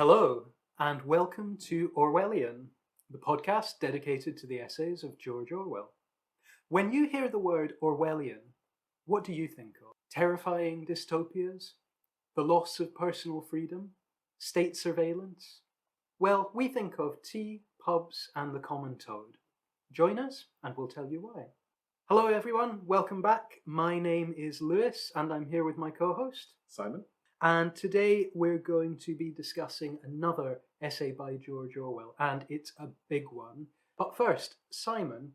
Hello, and welcome to Orwellian, the podcast dedicated to the essays of George Orwell. When you hear the word Orwellian, what do you think of? Terrifying dystopias? The loss of personal freedom? State surveillance? Well, we think of tea, pubs, and the common toad. Join us, and we'll tell you why. Hello, everyone. Welcome back. My name is Lewis, and I'm here with my co-host, Simon? And today we're going to be discussing another essay by George Orwell, and it's a big one. But first, Simon,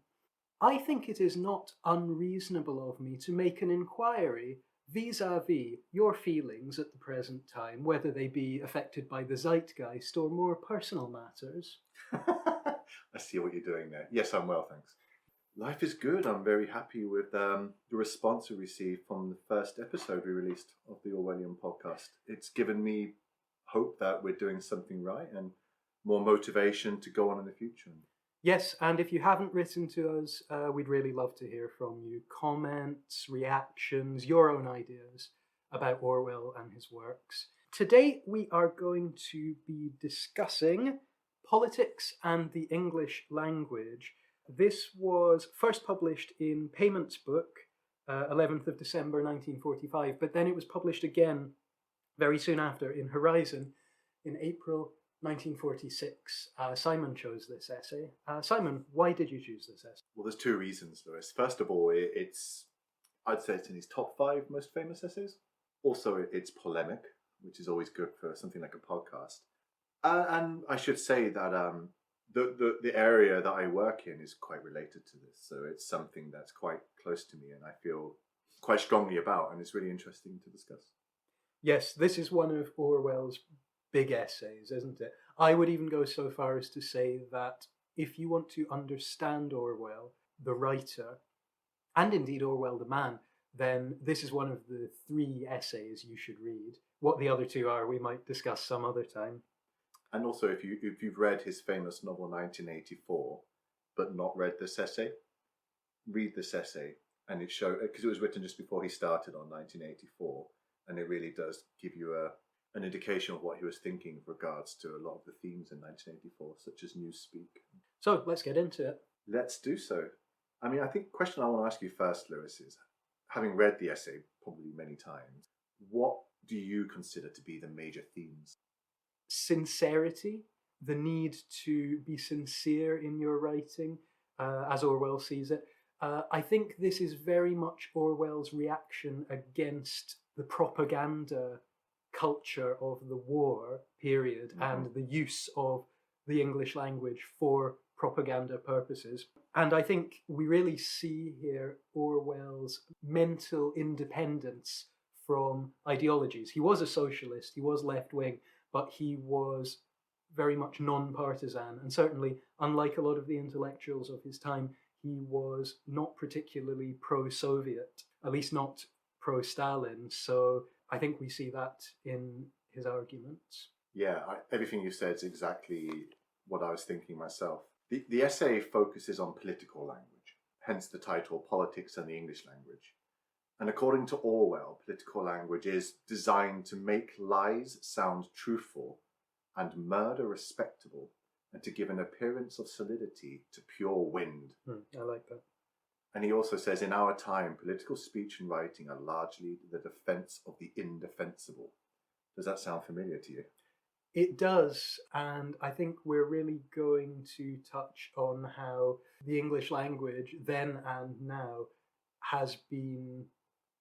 I think it is not unreasonable of me to make an inquiry vis-à-vis your feelings at the present time, whether they be affected by the zeitgeist or more personal matters. I see what you're doing there. Yes, I'm well, thanks. Life is good. I'm very happy with the response we received from the first episode we released of the Orwellian podcast. It's given me hope that we're doing something right and more motivation to go on in the future. Yes, and if you haven't written to us, we'd really love to hear from you. Comments, reactions, your own ideas about Orwell and his works. Today we are going to be discussing Politics and the English Language. This was first published in Payment's book, 11th of December 1945, but then it was published again very soon after in Horizon in April 1946. Simon chose this essay. Simon, why did you choose this essay? Well, there's two reasons, Lewis. First of all, I'd say it's in his top 5 most famous essays. Also, it's polemic, which is always good for something like a podcast. And I should say that the area that I work in is quite related to this. So it's something that's quite close to me and I feel quite strongly about, and it's really interesting to discuss. Yes, this is one of Orwell's big essays, isn't it? I would even go so far as to say that if you want to understand Orwell, the writer, and indeed Orwell the man, then this is one of the 3 essays you should read. What the other 2 are, we might discuss some other time. And also, if you've read his famous novel 1984, but not read this essay, read this essay, and it shows, because it was written just before he started on 1984, and it really does give you an indication of what he was thinking with regards to a lot of the themes in 1984, such as newspeak. So let's get into it. Let's do so. I mean, I think the question I want to ask you first, Lewis, is, having read the essay probably many times, what do you consider to be the major themes? Sincerity, the need to be sincere in your writing, as Orwell sees it. I think this is very much Orwell's reaction against the propaganda culture of the war period and the use of the English language for propaganda purposes. And I think we really see here Orwell's mental independence from ideologies. He was a socialist, he was left-wing, but he was very much non-partisan, and certainly, unlike a lot of the intellectuals of his time, he was not particularly pro-Soviet, at least not pro-Stalin, so I think we see that in his arguments. Yeah, everything you said is exactly what I was thinking myself. The essay focuses on political language, hence the title Politics and the English Language. And according to Orwell, political language is designed to make lies sound truthful and murder respectable, and to give an appearance of solidity to pure wind. I like that. And he also says, in our time, political speech and writing are largely the defense of the indefensible. Does that sound familiar to you? It does, and I think we're really going to touch on how the English language, then and now, has been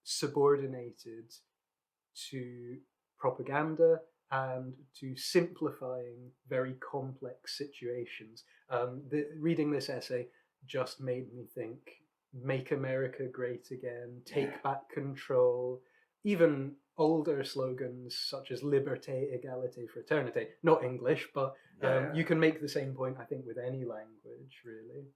subordinated to propaganda and to simplifying very complex situations. Reading this essay just made me think, make America great again, take back control, even older slogans such as liberté, égalité, fraternité, not English, but you can make the same point, I think, with any language, really.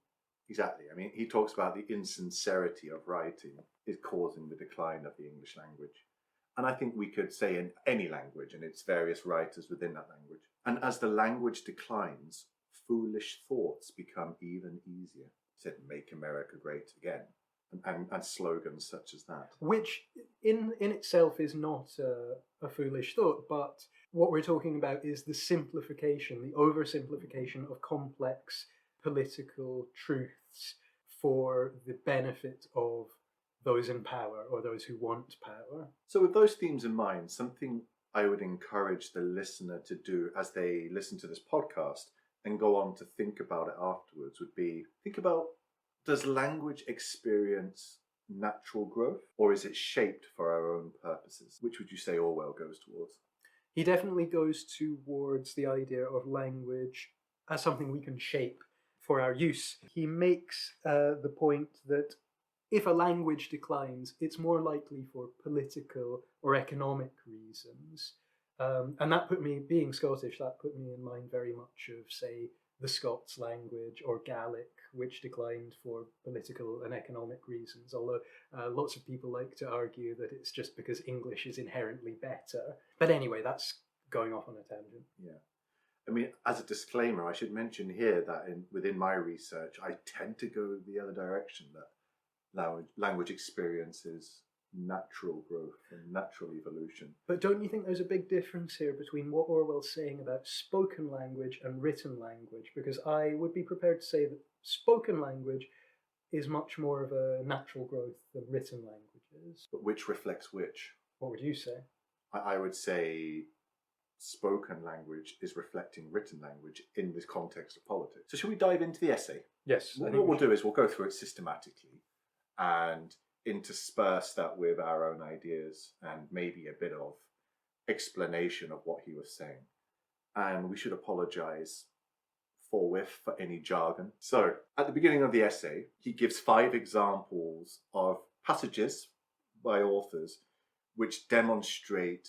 Exactly. I mean, he talks about the insincerity of writing is causing the decline of the English language. And I think we could say in any language and its various writers within that language. And as the language declines, foolish thoughts become even easier. He said, make America great again. And slogans such as that. Which in itself is not a foolish thought, but what we're talking about is the simplification, the oversimplification of complex political truths for the benefit of those in power or those who want power. So with those themes in mind, something I would encourage the listener to do as they listen to this podcast and go on to think about it afterwards would be, think about, does language experience natural growth, or is it shaped for our own purposes? Which would you say Orwell goes towards? He definitely goes towards the idea of language as something we can shape for our use. He makes the point that if a language declines, it's more likely for political or economic reasons. And that put me, being Scottish, that put me in mind very much of, say, the Scots language or Gaelic, which declined for political and economic reasons, although lots of people like to argue that it's just because English is inherently better. But anyway, that's going off on a tangent. Yeah. I mean, as a disclaimer, I should mention here that within my research, I tend to go the other direction, that language experiences natural growth and natural evolution. But don't you think there's a big difference here between what Orwell's saying about spoken language and written language? Because I would be prepared to say that spoken language is much more of a natural growth than written language is. But which reflects which? What would you say? I would say spoken language is reflecting written language in this context of politics. So should we dive into the essay? Yes. What we'll do is we'll go through it systematically and intersperse that with our own ideas and maybe a bit of explanation of what he was saying. And we should apologize forthwith for any jargon. So at the beginning of the essay, he gives 5 examples of passages by authors which demonstrate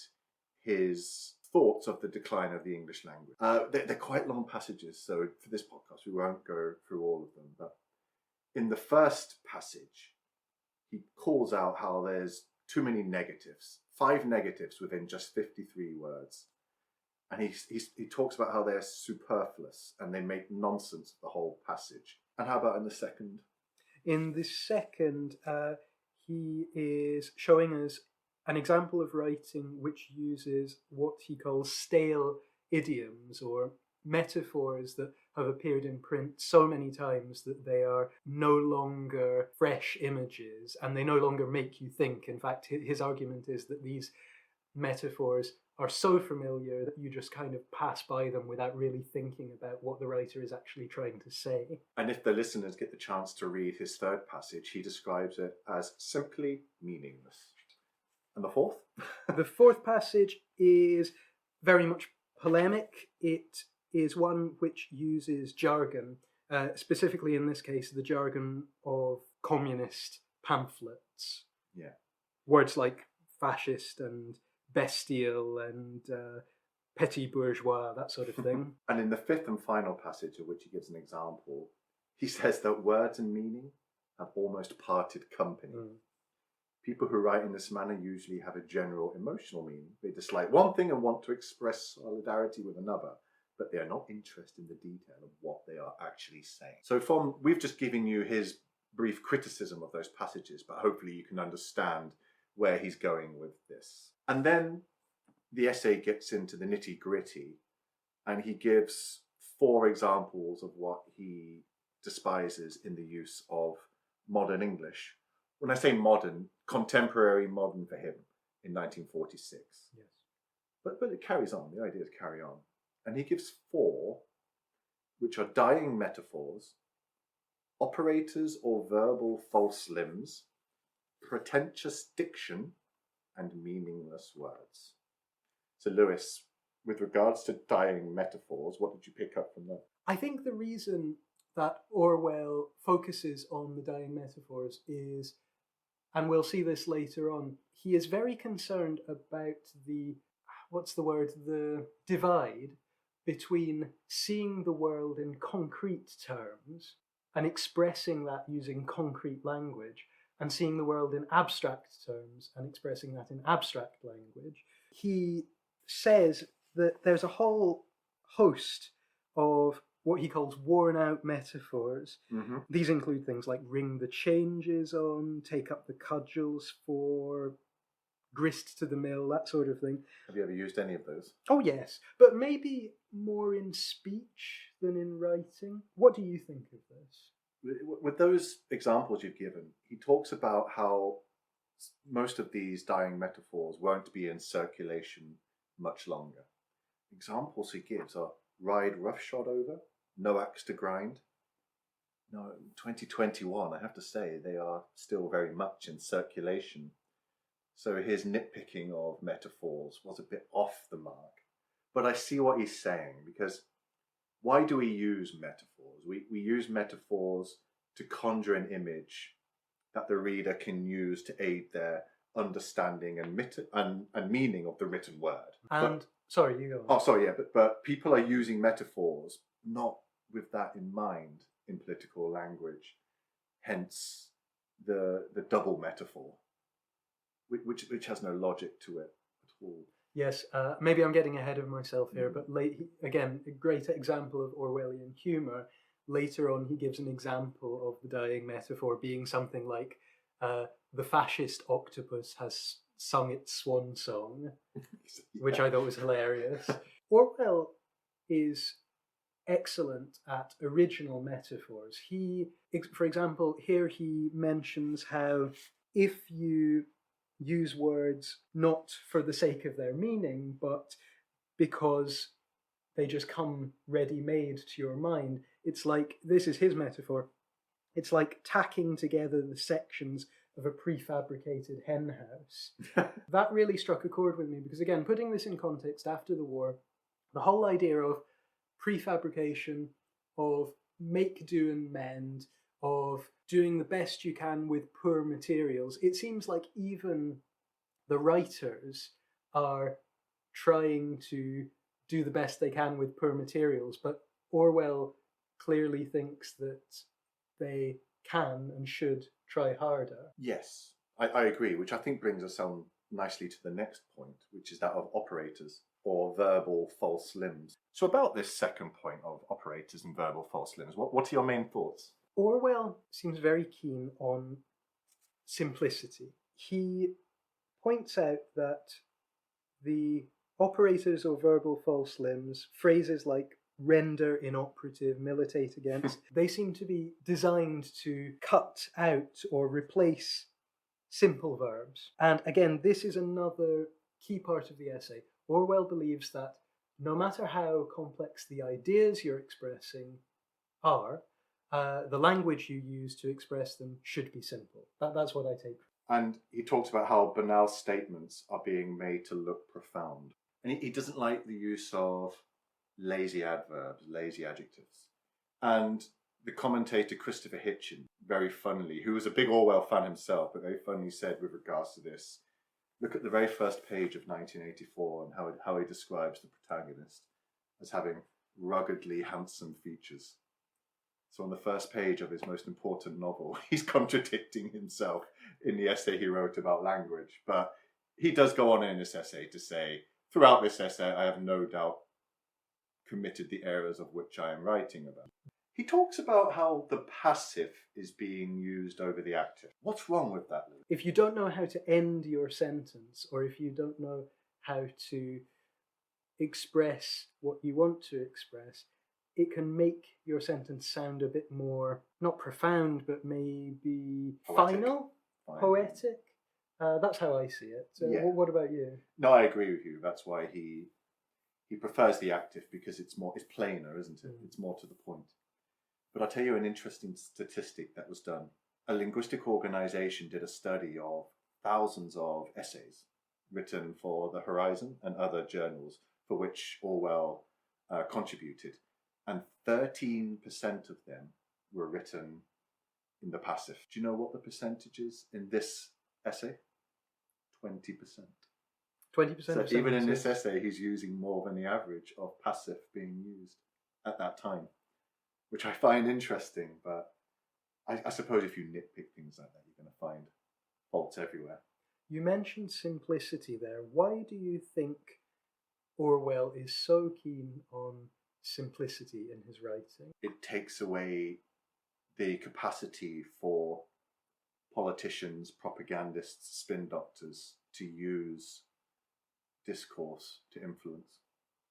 his thoughts of the decline of the English language. They're quite long passages, so for this podcast we won't go through all of them, but in the first passage he calls out how there's too many negatives, 5 negatives within just 53 words. And he talks about how they're superfluous and they make nonsense of the whole passage. And how about in the second? In the second, he is showing us an example of writing which uses what he calls stale idioms or metaphors that have appeared in print so many times that they are no longer fresh images and they no longer make you think. In fact, his argument is that these metaphors are so familiar that you just kind of pass by them without really thinking about what the writer is actually trying to say. And if the listeners get the chance to read his third passage, he describes it as simply meaningless. And the fourth? The fourth passage is very much polemic. It is one which uses jargon, specifically in this case, the jargon of communist pamphlets. Yeah. Words like fascist and bestial and petit bourgeois, that sort of thing. And in the fifth and final passage, of which he gives an example, he says that words and meaning have almost parted company. People who write in this manner usually have a general emotional meaning. They dislike one thing and want to express solidarity with another, but they are not interested in the detail of what they are actually saying. So we've just given you his brief criticism of those passages, but hopefully you can understand where he's going with this. And then the essay gets into the nitty-gritty, and he gives 4 examples of what he despises in the use of modern English. When I say modern, contemporary modern for him in 1946. Yes. But it carries on, the ideas carry on. And he gives 4, which are dying metaphors, operators or verbal false limbs, pretentious diction, and meaningless words. So Lewis, with regards to dying metaphors, what did you pick up from that? I think the reason that Orwell focuses on the dying metaphors is, and we'll see this later on, he is very concerned about the divide between seeing the world in concrete terms and expressing that using concrete language, and seeing the world in abstract terms and expressing that in abstract language. He says that there's a whole host of what he calls worn-out metaphors. Mm-hmm. These include things like ring the changes on, take up the cudgels for, grist to the mill, that sort of thing. Have you ever used any of those? Oh yes, but maybe more in speech than in writing. What do you think of this? With those examples you've given, he talks about how most of these dying metaphors won't be in circulation much longer. Examples he gives are ride roughshod over, no axe to grind. No, 2021, I have to say, they are still very much in circulation. So his nitpicking of metaphors was a bit off the mark. But I see what he's saying, because why do we use metaphors? We use metaphors to conjure an image that the reader can use to aid their understanding and meaning of the written word. And sorry, you go on. Oh, sorry, yeah, but people are using metaphors not with that in mind in political language. Hence the double metaphor, which has no logic to it at all. Yes, maybe I'm getting ahead of myself here, but again, a great example of Orwellian humour. Later on, he gives an example of the dying metaphor being something like, the fascist octopus has sung its swan song, which I thought was hilarious. Orwell is excellent at original metaphors. For example, here he mentions how if you use words not for the sake of their meaning, but because they just come ready-made to your mind, it's like, this is his metaphor, it's like tacking together the sections of a prefabricated hen house. That really struck a chord with me, because again, putting this in context after the war, the whole idea of prefabrication, of make, do and mend, of doing the best you can with poor materials, it seems like even the writers are trying to do the best they can with poor materials, but Orwell clearly thinks that they can and should try harder. Yes, I agree, which I think brings us on nicely to the next point, which is that of operators, or verbal false limbs. So about this second point of operators and verbal false limbs, what are your main thoughts? Orwell seems very keen on simplicity. He points out that the operators or verbal false limbs, phrases like render inoperative, militate against, they seem to be designed to cut out or replace simple verbs. And again, this is another key part of the essay. Orwell believes that no matter how complex the ideas you're expressing are, the language you use to express them should be simple. That's what I take. And he talks about how banal statements are being made to look profound. And he doesn't like the use of lazy adverbs, lazy adjectives. And the commentator Christopher Hitchin, very funnily, who was a big Orwell fan himself, but very funnily said with regards to this, look at the very first page of 1984 and how he describes the protagonist as having ruggedly handsome features. So on the first page of his most important novel, he's contradicting himself in the essay he wrote about language. But he does go on in this essay to say, throughout this essay, I have no doubt committed the errors of which I am writing about. He talks about how the passive is being used over the active. What's wrong with that, Lou? If you don't know how to end your sentence, or if you don't know how to express what you want to express, it can make your sentence sound a bit more, not profound, but maybe final, poetic. That's how I see it. Yeah. What about you? No, I agree with you. That's why he prefers the active, because it's plainer, isn't it? It's more to the point. But I'll tell you an interesting statistic that was done. A linguistic organization did a study of thousands of essays written for The Horizon and other journals for which Orwell contributed. And 13% of them were written in the passive. Do you know what the percentage is in this essay? 20%. 20%. So even in this essay, he's using more than the average of passive being used at that time, which I find interesting. But I suppose if you nitpick things like that, you're going to find faults everywhere. You mentioned simplicity there. Why do you think Orwell is so keen on simplicity in his writing? It takes away the capacity for politicians, propagandists, spin doctors to use discourse to influence.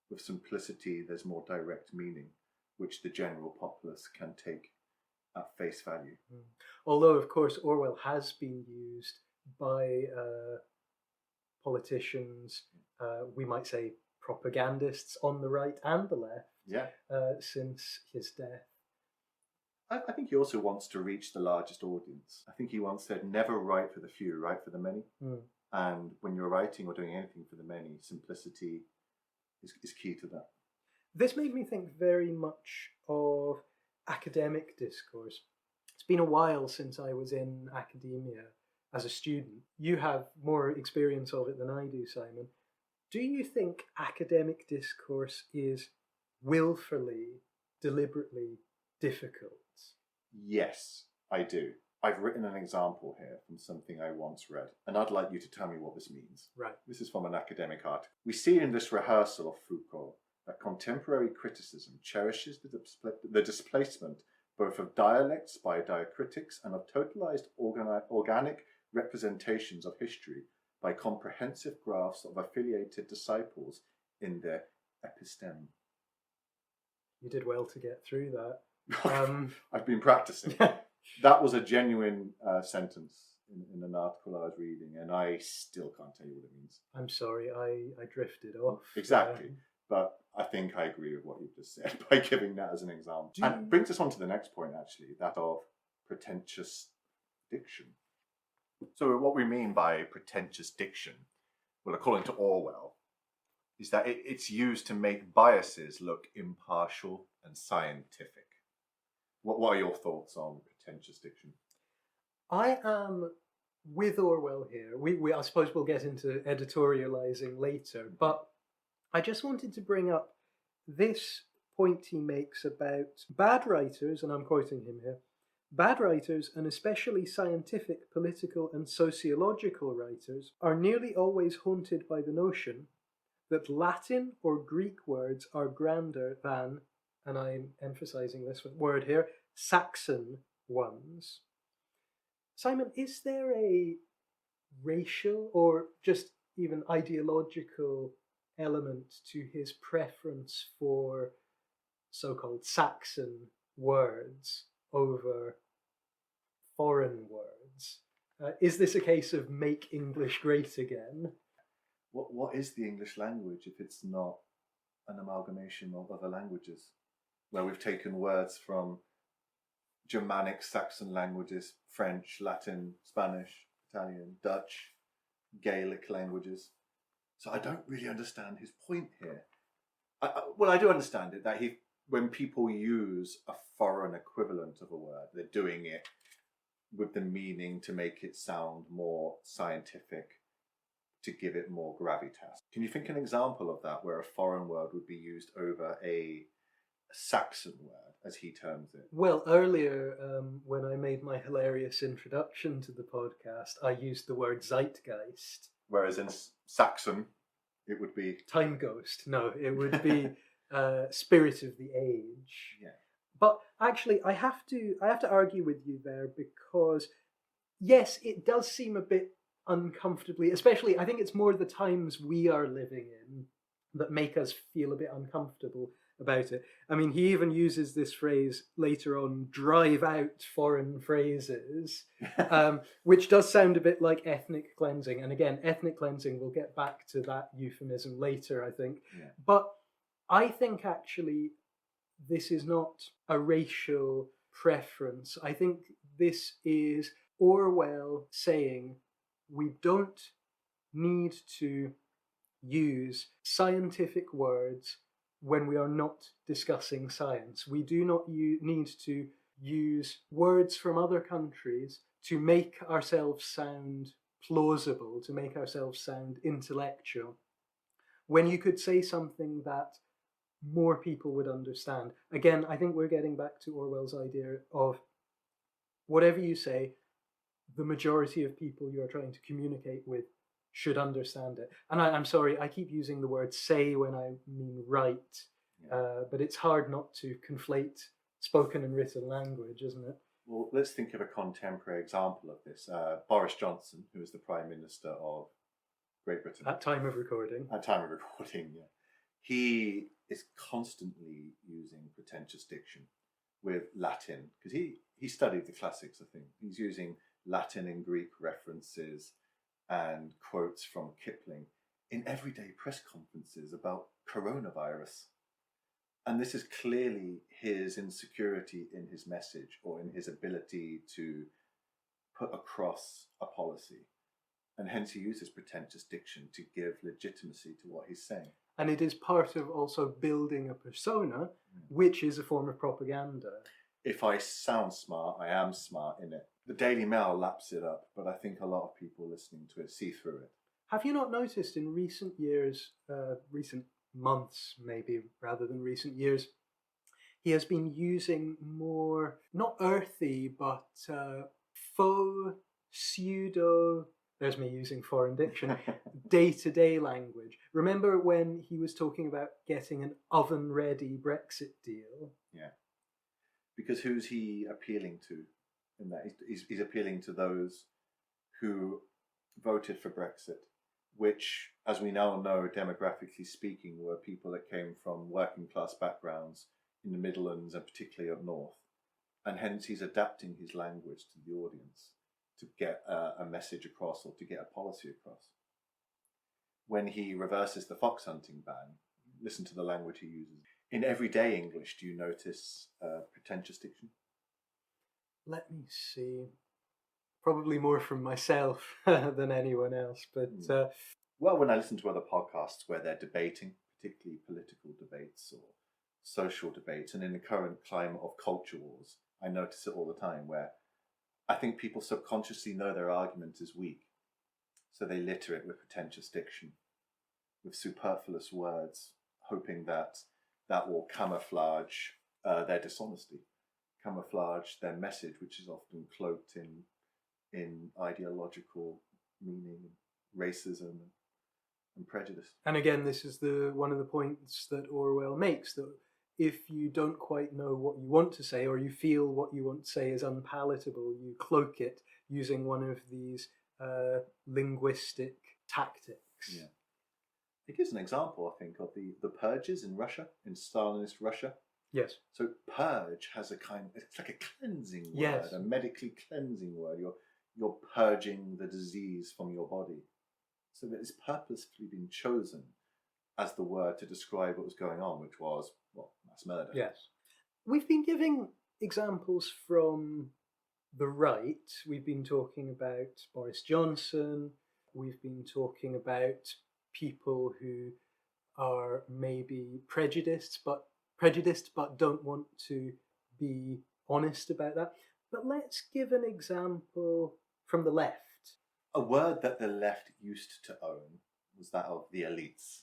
With simplicity, there's more direct meaning, which the general populace can take at face value. Although, of course, Orwell has been used by politicians, we might say propagandists on the right and the left, since his death. I think he also wants to reach the largest audience. I think he once said, never write for the few, write for the many. And when you're writing or doing anything for the many, simplicity is key to that. This made me think very much of academic discourse. It's been a while since I was in academia as a student. You have more experience of it than I do, Simon. Do you think academic discourse is willfully, deliberately difficult? Yes, I do. I've written an example here from something I once read, and I'd like you to tell me what this means. Right. This is from an academic article. We see in this rehearsal of Foucault that contemporary criticism cherishes the displacement both of dialects by diacritics and of totalized organic representations of history by comprehensive graphs of affiliated disciples in their episteme. You did well to get through that. I've been practicing. That was a genuine sentence in an article I was reading, and I still can't tell you what it means. I'm sorry, I drifted off. Exactly. But I think I agree with what you've just said by giving that as an example. And it brings us on to the next point, actually, that of pretentious diction. So what we mean by pretentious diction, well, according to Orwell, is that it's used to make biases look impartial and scientific. What are your thoughts on pretentious diction? I am with Orwell here. I suppose we'll get into editorializing later, but I just wanted to bring up this point he makes about bad writers, and I'm quoting him here, bad writers, and especially scientific, political, and sociological writers, are nearly always haunted by the notion that Latin or Greek words are grander than, and I'm emphasizing this word here, Saxon ones. Simon, is there a racial or just even ideological element to his preference for so-called Saxon words over foreign words? Is this a case of make English great again? What is the English language if it's not an amalgamation of other languages, where we've taken words from Germanic, Saxon languages, French, Latin, Spanish, Italian, Dutch, Gaelic languages? So I don't really understand his point here. I do understand it, that when people use a foreign equivalent of a word, they're doing it with the meaning to make it sound more scientific, to give it more gravitas. Can you think an example of that where a foreign word would be used over a Saxon word, as he terms it? Well, earlier when I made my hilarious introduction to the podcast, I used the word zeitgeist. Whereas in Saxon, it would be... Time ghost. No, it would be spirit of the age. Yeah. But actually, I have to argue with you there, because yes, it does seem a bit uncomfortably, especially I think it's more the times we are living in that make us feel a bit uncomfortable about it. I mean, he even uses this phrase later on, drive out foreign phrases, which does sound a bit like ethnic cleansing. And again, ethnic cleansing, we'll get back to that euphemism later, I think. Yeah. But I think actually this is not a racial preference. I think this is Orwell saying we don't need to use scientific words when we are not discussing science. We do not need to use words from other countries to make ourselves sound plausible, to make ourselves sound intellectual, when you could say something that more people would understand. Again, I think we're getting back to Orwell's idea of whatever you say, the majority of people you are trying to communicate with should understand it. And I'm sorry, I keep using the word say when I mean write, but it's hard not to conflate spoken and written language, isn't it? Well, let's think of a contemporary example of this. Boris Johnson, who is the Prime Minister of Great Britain. At time of recording. At time of recording, yeah. He is constantly using pretentious diction with Latin, because he studied the classics, I think. He's using Latin and Greek references and quotes from Kipling in everyday press conferences about coronavirus. And this is clearly his insecurity in his message or in his ability to put across a policy. And hence he uses pretentious diction to give legitimacy to what he's saying. And it is part of also building a persona, which is a form of propaganda. If I sound smart, I am smart in it. The Daily Mail laps it up, but I think a lot of people listening to it see through it. Have you not noticed in recent years, recent months maybe, rather than recent years, he has been using more, not earthy, but faux, pseudo, there's me using foreign diction, day-to-day language. Remember when he was talking about getting an oven-ready Brexit deal? Yeah. Because who's he appealing to in that? He's appealing to those who voted for Brexit, which, as we now know, demographically speaking, were people that came from working class backgrounds in the Midlands and particularly up north. And hence he's adapting his language to the audience to get a message across or to get a policy across. When he reverses the fox hunting ban, listen to the language he uses. In everyday English, do you notice pretentious diction? Let me see. Probably more from myself than anyone else, but... Well, when I listen to other podcasts where they're debating, particularly political debates or social debates, and in the current climate of culture wars, I notice it all the time, where I think people subconsciously know their argument is weak, so they litter it with pretentious diction, with superfluous words, hoping that that will camouflage their dishonesty, camouflage their message, which is often cloaked in ideological meaning, racism, and prejudice. And again, this is one of the points that Orwell makes, that if you don't quite know what you want to say, or you feel what you want to say is unpalatable, you cloak it using one of these linguistic tactics. Yeah. It gives an example, I think, of the purges in Russia, in Stalinist Russia. Yes. So purge has it's like a cleansing word, yes. A medically cleansing word. You're purging the disease from your body. So that it's purposefully been chosen as the word to describe what was going on, which was, well, mass murder. Yes. We've been giving examples from the right. We've been talking about Boris Johnson. We've been talking about people who are maybe prejudiced, but don't want to be honest about that. But let's give an example from the left. A word that the left used to own was that of the elites,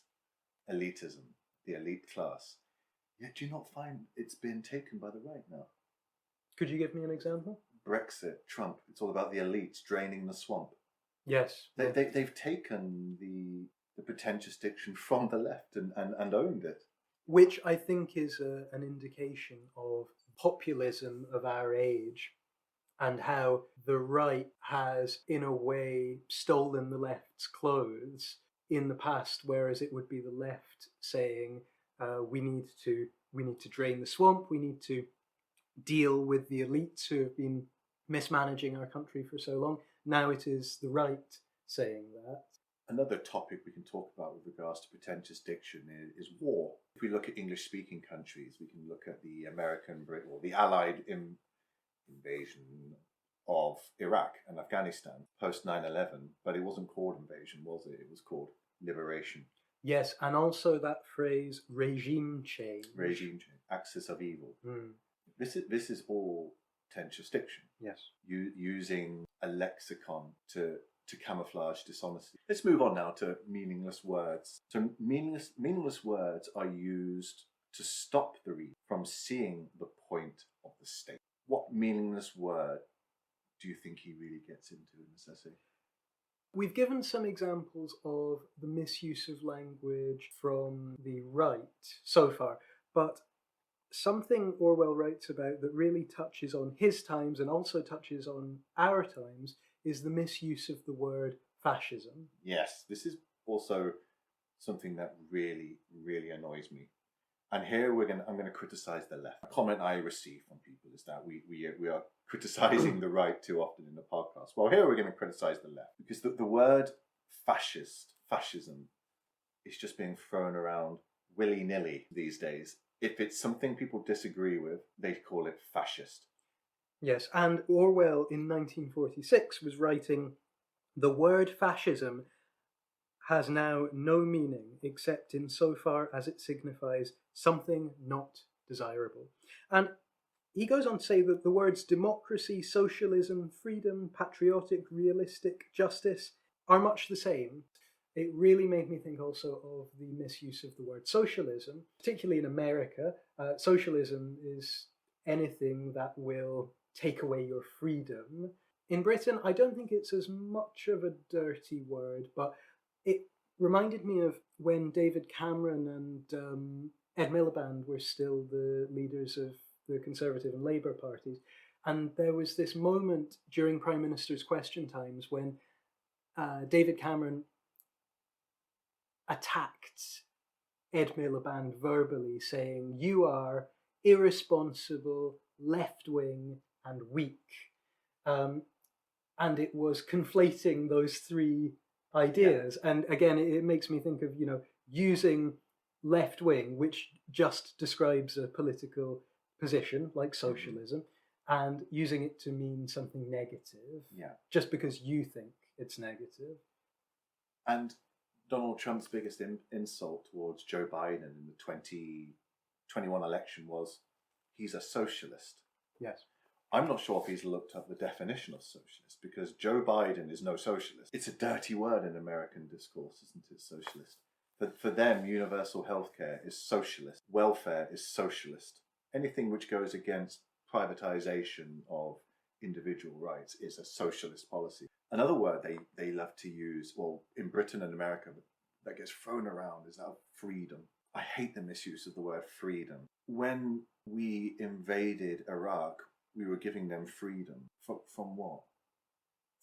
elitism, the elite class. Yet do you not find it's been taken by the right now? Could you give me an example? Brexit, Trump, it's all about the elites draining the swamp. Yes. They've taken the pretentious diction from the left and owned it. Which I think is an indication of populism of our age, and how the right has, in a way, stolen the left's clothes in the past, whereas it would be the left saying, we need to drain the swamp, we need to deal with the elites who have been mismanaging our country for so long. Now it is the right saying that. Another topic we can talk about with regards to pretentious diction is war. If we look at English-speaking countries, we can look at the American, or the Allied invasion of Iraq and Afghanistan post 9/11, but it wasn't called invasion, was it? It was called liberation. Yes, and also that phrase regime change. Regime change, axis of evil. Mm. This is all pretentious diction. Yes. Using a lexicon to camouflage dishonesty. Let's move on now to meaningless words. So meaningless words are used to stop the reader from seeing the point of the statement. What meaningless word do you think he really gets into in this essay? We've given some examples of the misuse of language from the right so far, but something Orwell writes about that really touches on his times and also touches on our times is the misuse of the word fascism. Yes, this is also something that really, really annoys me. And here I'm going to criticize the left. A comment I receive from people is that we are criticizing the right too often in the podcast. Well, here we're going to criticize the left because the word fascism is just being thrown around willy-nilly these days. If it's something people disagree with, they call it fascist. Yes, and Orwell in 1946 was writing, "The word fascism has now no meaning except in so far as it signifies something not desirable." And he goes on to say that the words democracy, socialism, freedom, patriotic, realistic, justice are much the same. It really made me think also of the misuse of the word socialism, particularly in America. Socialism is anything that will take away your freedom. In Britain, I don't think it's as much of a dirty word, but it reminded me of when David Cameron and Ed Miliband were still the leaders of the Conservative and Labour parties. And there was this moment during Prime Minister's question times when David Cameron attacked Ed Miliband verbally, saying, "You are irresponsible, left-wing, and weak." And it was conflating those three ideas. Yeah. And again, it makes me think of, using left-wing, which just describes a political position like socialism, and using it to mean something negative, just because you think it's negative. And Donald Trump's biggest insult towards Joe Biden in the 2021 election was he's a socialist. Yes. I'm not sure if he's looked up the definition of socialist, because Joe Biden is no socialist. It's a dirty word in American discourse, isn't it, socialist? For them, universal healthcare is socialist. Welfare is socialist. Anything which goes against privatization of individual rights is a socialist policy. Another word they love to use, well, in Britain and America, that gets thrown around is that freedom. I hate the misuse of the word freedom. When we invaded Iraq, we were giving them freedom. From what?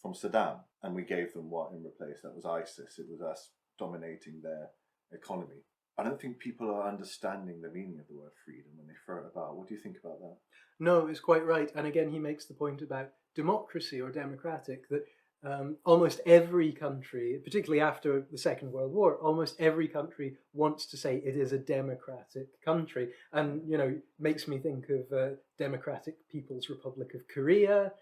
From Saddam. And we gave them what in replace? That was ISIS. It was us dominating their economy. I don't think people are understanding the meaning of the word freedom when they throw it about. What do you think about that? No, it's quite right. And again, he makes the point about democracy or democratic, that almost every country, particularly after the Second World War, almost every country wants to say it is a democratic country. And, makes me think of Democratic People's Republic of Korea,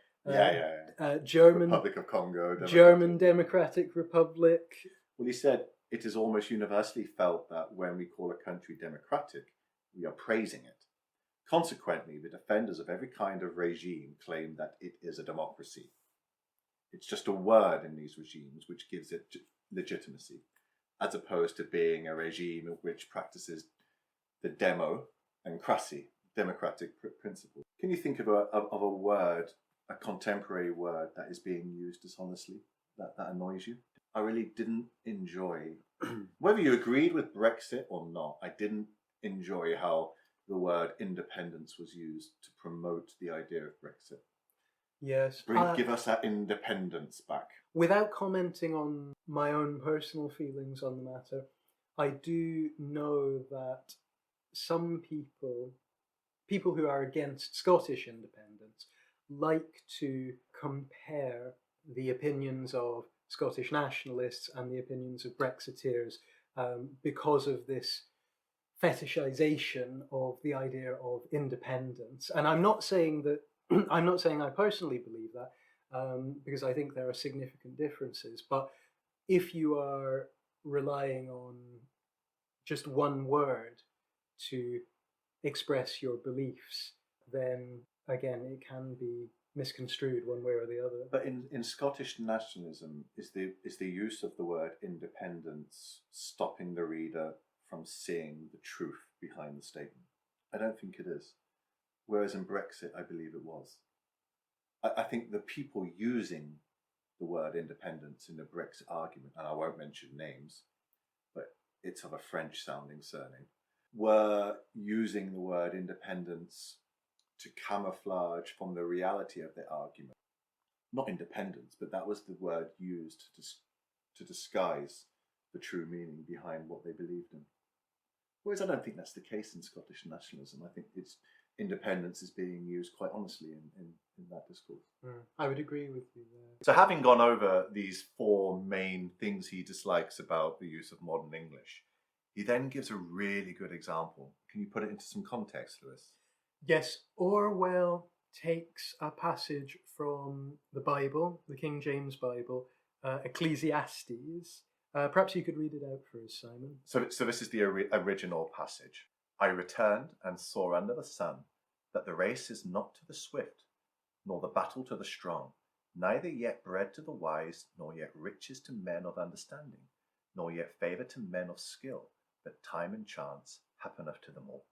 German Republic of Congo, German Democratic Republic. Well, he said it is almost universally felt that when we call a country democratic, we are praising it. Consequently, the defenders of every kind of regime claim that it is a democracy. It's just a word in these regimes which gives it legitimacy, as opposed to being a regime which practices the democracy, democratic principle. Can you think of a word, a contemporary word that is being used dishonestly, that annoys you? I really didn't enjoy, whether you agreed with Brexit or not, I didn't enjoy how the word independence was used to promote the idea of Brexit. Yes. Give us that independence back. Without commenting on my own personal feelings on the matter, I do know that some people who are against Scottish independence, like to compare the opinions of Scottish nationalists and the opinions of Brexiteers because of this fetishization of the idea of independence. And I'm not saying that I'm not saying I personally believe that, because I think there are significant differences. But if you are relying on just one word to express your beliefs, then again, it can be misconstrued one way or the other. But in Scottish nationalism, is the use of the word independence stopping the reader from seeing the truth behind the statement? I don't think it is. Whereas in Brexit, I believe it was. I think the people using the word independence in the Brexit argument, and I won't mention names, but it's of a French-sounding surname, were using the word independence to camouflage from the reality of their argument. Not independence, but that was the word used to disguise the true meaning behind what they believed in. Whereas I don't think that's the case in Scottish nationalism. I think its independence is being used quite honestly in that discourse. I would agree with you there. So having gone over these four main things he dislikes about the use of modern English, he then gives a really good example. Can you put it into some context, Lewis? Yes, Orwell takes a passage from the Bible, the King James Bible, Ecclesiastes. Perhaps you could read it out for us, Simon. So this is the original passage. I returned and saw under the sun that the race is not to the swift, nor the battle to the strong, neither yet bread to the wise, nor yet riches to men of understanding, nor yet favour to men of skill, but time and chance happeneth to them all.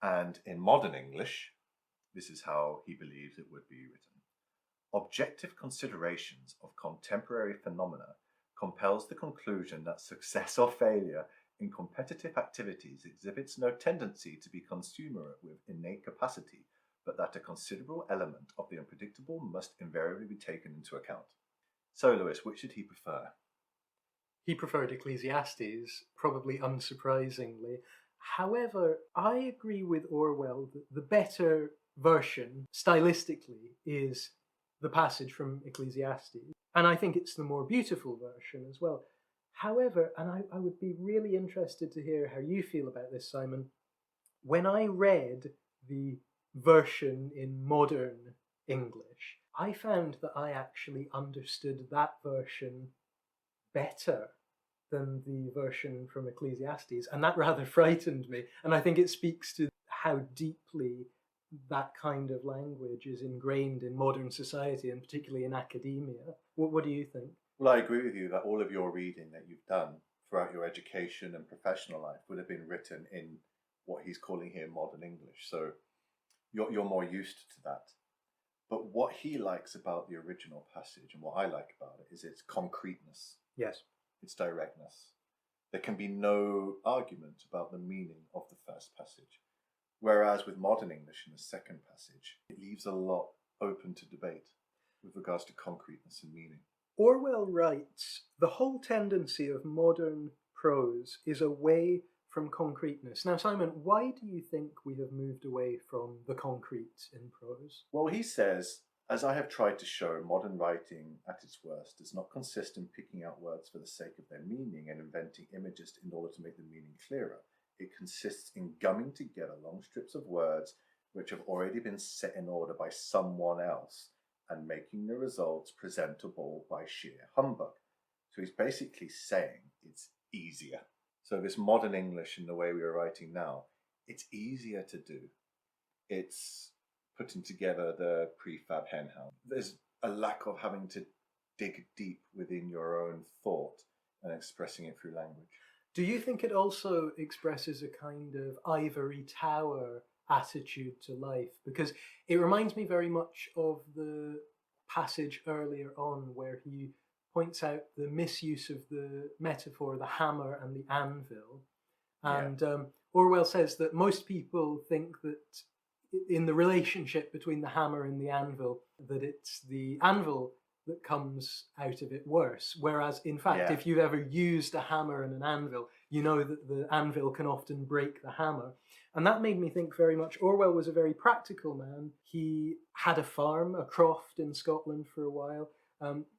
And in modern English, this is how he believes it would be written. Objective considerations of contemporary phenomena compels the conclusion that success or failure in competitive activities exhibits no tendency to be consummate with innate capacity, but that a considerable element of the unpredictable must invariably be taken into account. So, Lewis, which did he prefer? He preferred Ecclesiastes, probably unsurprisingly. However, I agree with Orwell that the better version, stylistically, is the passage from Ecclesiastes. And I think it's the more beautiful version as well. However, and I would be really interested to hear how you feel about this, Simon, when I read the version in modern English, I found that I actually understood that version better than the version from Ecclesiastes, and that rather frightened me. And I think it speaks to how deeply that kind of language is ingrained in modern society, and particularly in academia. What do you think? Well, I agree with you that all of your reading that you've done throughout your education and professional life would have been written in what he's calling here modern English. So you're more used to that. But what he likes about the original passage, and what I like about it, is its concreteness. Yes. Its directness. There can be no argument about the meaning of the first passage. Whereas with modern English in the second passage, it leaves a lot open to debate with regards to concreteness and meaning. Orwell writes, the whole tendency of modern prose is away from concreteness. Now, Simon, why do you think we have moved away from the concrete in prose? Well, he says, as I have tried to show, modern writing at its worst does not consist in picking out words for the sake of their meaning and inventing images in order to make the meaning clearer. It consists in gumming together long strips of words which have already been set in order by someone else and making the results presentable by sheer humbug. So he's basically saying it's easier. So this modern English in the way we are writing now, it's easier to do. It's putting together the prefab henhouse. There's a lack of having to dig deep within your own thought and expressing it through language. Do you think it also expresses a kind of ivory tower attitude to life? Because it reminds me very much of the passage earlier on where he points out the misuse of the metaphor, the hammer and the anvil. And Orwell says that most people think that in the relationship between the hammer and the anvil, that it's the anvil that comes out of it worse. Whereas, in fact, if you've ever used a hammer and an anvil, you know that the anvil can often break the hammer. And that made me think very much, Orwell was a very practical man. He had a farm, a croft in Scotland for a while.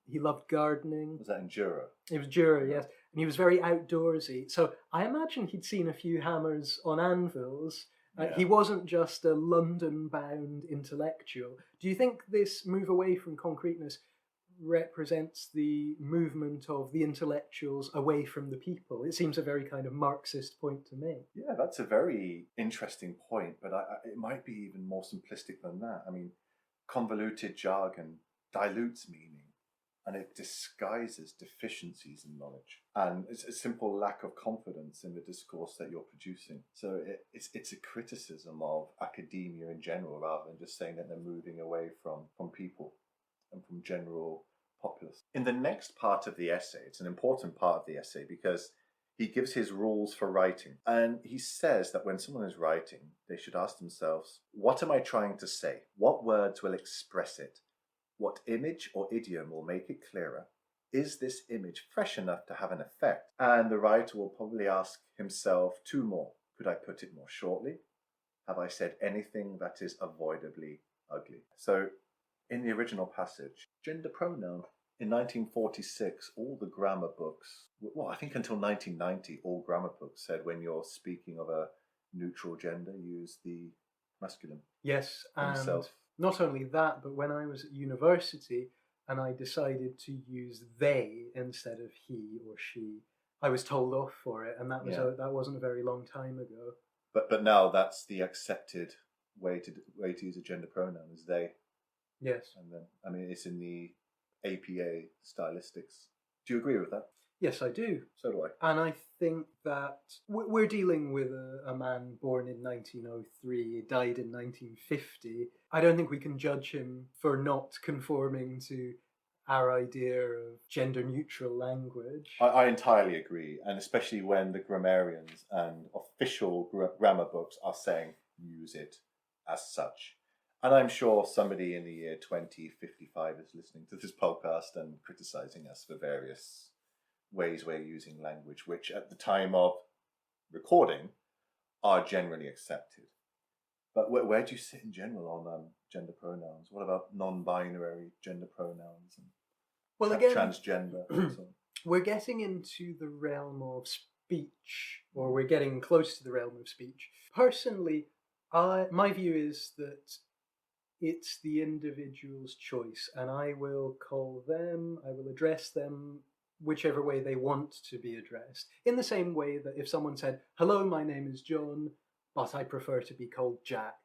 He loved gardening. Was that in Jura? It was Jura, yes. And he was very outdoorsy. So I imagine he'd seen a few hammers on anvils. He wasn't just a London-bound intellectual. Do you think this move away from concreteness represents the movement of the intellectuals away from the people? It seems a very kind of Marxist point to make. Yeah, that's a very interesting point, but it might be even more simplistic than that. I mean, convoluted jargon dilutes meaning and it disguises deficiencies in knowledge. And it's a simple lack of confidence in the discourse that you're producing. So it's a criticism of academia in general rather than just saying that they're moving away from people and from general populace. In the next part of the essay, it's an important part of the essay because he gives his rules for writing. And he says that when someone is writing, they should ask themselves, what am I trying to say? What words will express it? What image or idiom will make it clearer? is this image fresh enough to have an effect? And the writer will probably ask himself two more. Could I put it more shortly? Have I said anything that is avoidably ugly? So in the original passage, gender pronoun. In 1946, all the grammar books, well, I think until 1990, all grammar books said when you're speaking of a neutral gender, use the masculine. Yes, and himself. not only that, but when I was at university and I decided to use they instead of he or she, I was told off for it, and that was Yeah. that wasn't a very long time ago. But now that's the accepted way to use a gender pronoun is they. Yes. And then, I mean, it's in the APA stylistics. Do you agree with that? Yes, I do. So do I. And I think that we're dealing with a man born in 1903, died in 1950. I don't think we can judge him for not conforming to our idea of gender-neutral language. I entirely agree, and especially when the grammarians and official grammar books are saying use it as such. And I'm sure somebody in the year 2055 is listening to this podcast and criticizing us for various ways we're using language, which at the time of recording are generally accepted. But where do you sit in general on gender pronouns? What about non-binary gender pronouns and transgender? And so on? We're getting into the realm of speech, or we're getting close to the realm of speech. Personally, my view is that it's the individual's choice, and I will address them whichever way they want to be addressed. In the same way that if someone said, "Hello, my name is John, but I prefer to be called Jack,"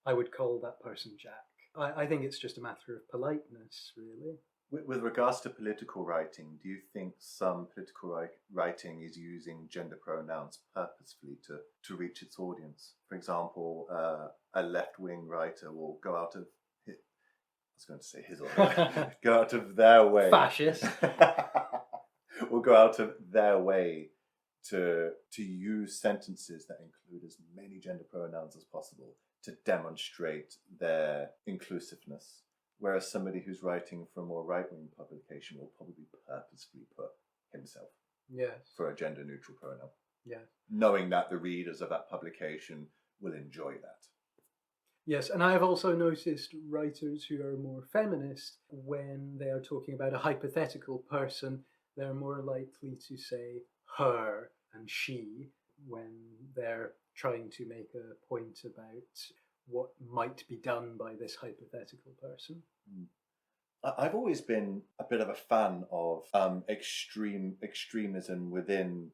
I would call that person Jack. I think it's just a matter of politeness, really. With regards to political writing, do you think some political writing is using gender pronouns purposefully to reach its audience? For example, a left-wing writer will go out of go out of their way. Fascist. Will go out of their way to use sentences that include as many gender pronouns as possible to demonstrate their inclusiveness. Whereas somebody who's writing for a more right-wing publication will probably purposefully put himself for a gender-neutral pronoun. Yes. Knowing that the readers of that publication will enjoy that. Yes, and I have also noticed writers who are more feminist, when they are talking about a hypothetical person, they're more likely to say her and she when they're trying to make a point about what might be done by this hypothetical person. I've always been a bit of a fan of extremism within